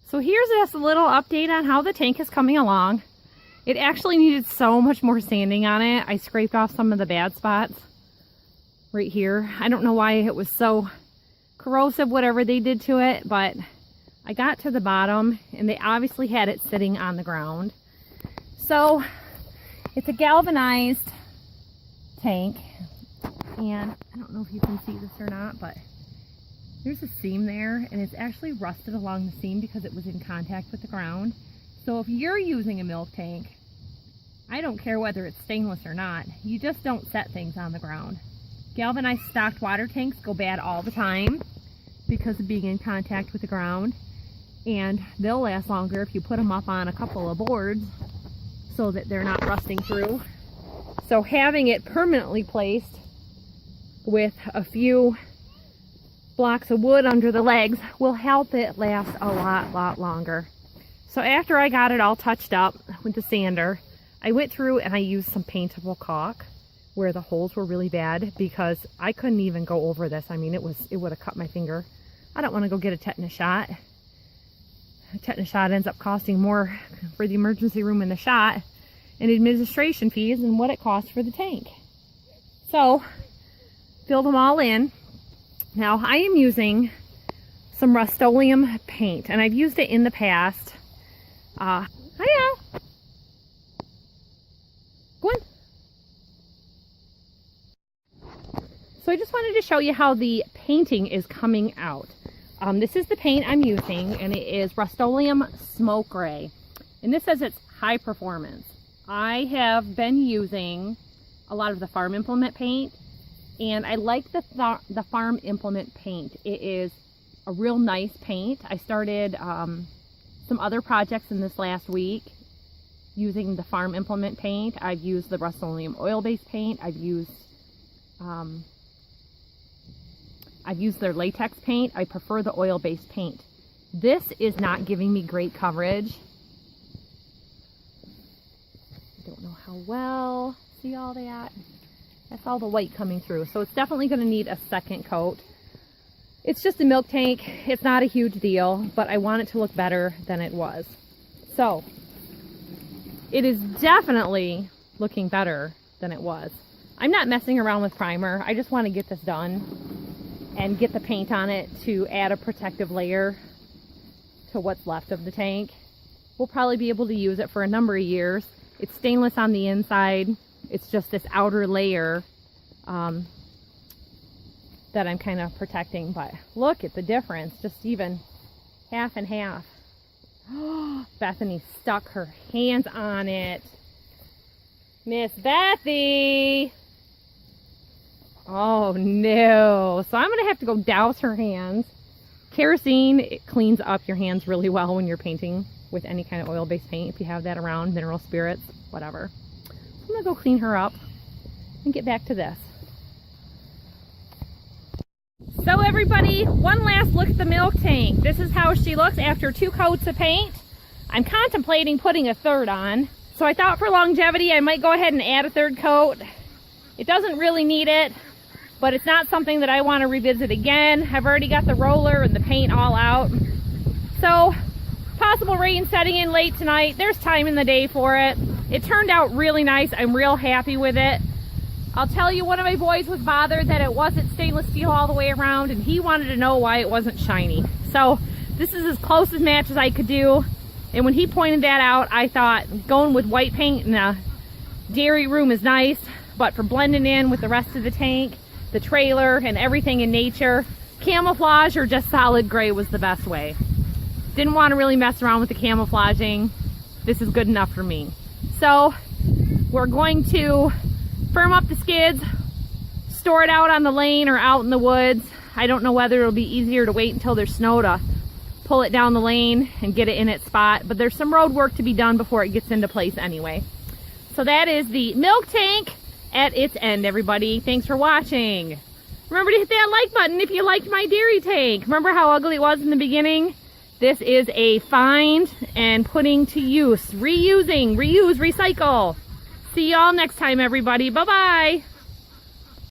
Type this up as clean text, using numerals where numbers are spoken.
So here's just a little update on how the tank is coming along. It actually needed so much more sanding on it. I scraped off some of the bad spots right here. I don't know why it was so corrosive, whatever they did to it, but I got to the bottom and they obviously had it sitting on the ground. So it's a galvanized tank, and I don't know if you can see this or not, but there's a seam there, and it's actually rusted along the seam because it was in contact with the ground. So if you're using a milk tank, I don't care whether it's stainless or not, you just don't set things on the ground. Galvanized stocked water tanks go bad all the time because of being in contact with the ground, and they'll last longer if you put them up on a couple of boards so that they're not rusting through. So having it permanently placed with a few blocks of wood under the legs will help it last a lot longer. So after I got it all touched up with the sander, I went through and I used some paintable caulk where the holes were really bad, because I couldn't even go over this. I mean, it would have cut my finger. I don't want to go get a tetanus shot. A tetanus shot ends up costing more for the emergency room and the shot and administration fees than what it costs for the tank. So filled them all in. Now I am using some Rust-Oleum paint, and I've used it in the past. Hiya. Go on. So I just wanted to show you how the painting is coming out. This is the paint I'm using, and it is Rust-Oleum Smoke Gray. And this says it's high performance. I have been using a lot of the farm implement paint, and I like the farm implement paint. It is a real nice paint. I started some other projects in this last week using the farm implement paint. I've used the Rust-Oleum oil-based paint. I've used their latex paint. I prefer the oil-based paint. This is not giving me great coverage. I don't know how well. See all that? That's all the white coming through. So it's definitely going to need a second coat. It's just a milk tank. It's not a huge deal, but I want it to look better than it was. So it is definitely looking better than it was. I'm not messing around with primer. I just want to get this done and get the paint on it to add a protective layer to what's left of the tank. We'll probably be able to use it for a number of years. It's stainless on the inside. It's just this outer layer that I'm kind of protecting, but look at the difference, just even half and half. Bethany stuck her hands on it. Miss Bethy! Oh no. So I'm gonna have to go douse her hands. Kerosene, it cleans up your hands really well when you're painting with any kind of oil-based paint, if you have that around, mineral spirits, whatever. I'm gonna go clean her up and get back to this. So everybody, one last look at the milk tank. This is how she looks after 2 coats of paint. I'm contemplating putting a third on. So I thought for longevity, I might go ahead and add a 3rd coat. It doesn't really need it, but it's not something that I want to revisit again. I've already got the roller and the paint all out. So possible rain setting in late tonight. There's time in the day for it. It turned out really nice. I'm real happy with it. I'll tell you, one of my boys was bothered that it wasn't stainless steel all the way around, and he wanted to know why it wasn't shiny. So this is as close as match as I could do. And when he pointed that out, I thought going with white paint in the dairy room is nice, but for blending in with the rest of the tank, the trailer, and everything in nature, camouflage or just solid gray was the best way. Didn't want to really mess around with the camouflaging. This is good enough for me. So we're going to firm up the skids, store it out on the lane or out in the woods. I don't know whether it'll be easier to wait until there's snow to pull it down the lane and get it in its spot, but there's some road work to be done before it gets into place anyway. So that is the milk tank at its end, everybody. Thanks for watching. Remember to hit that like button if you liked my dairy tank. Remember how ugly it was in the beginning? This is a find and putting to use. Reusing, reuse, recycle. See y'all next time, everybody. Bye-bye.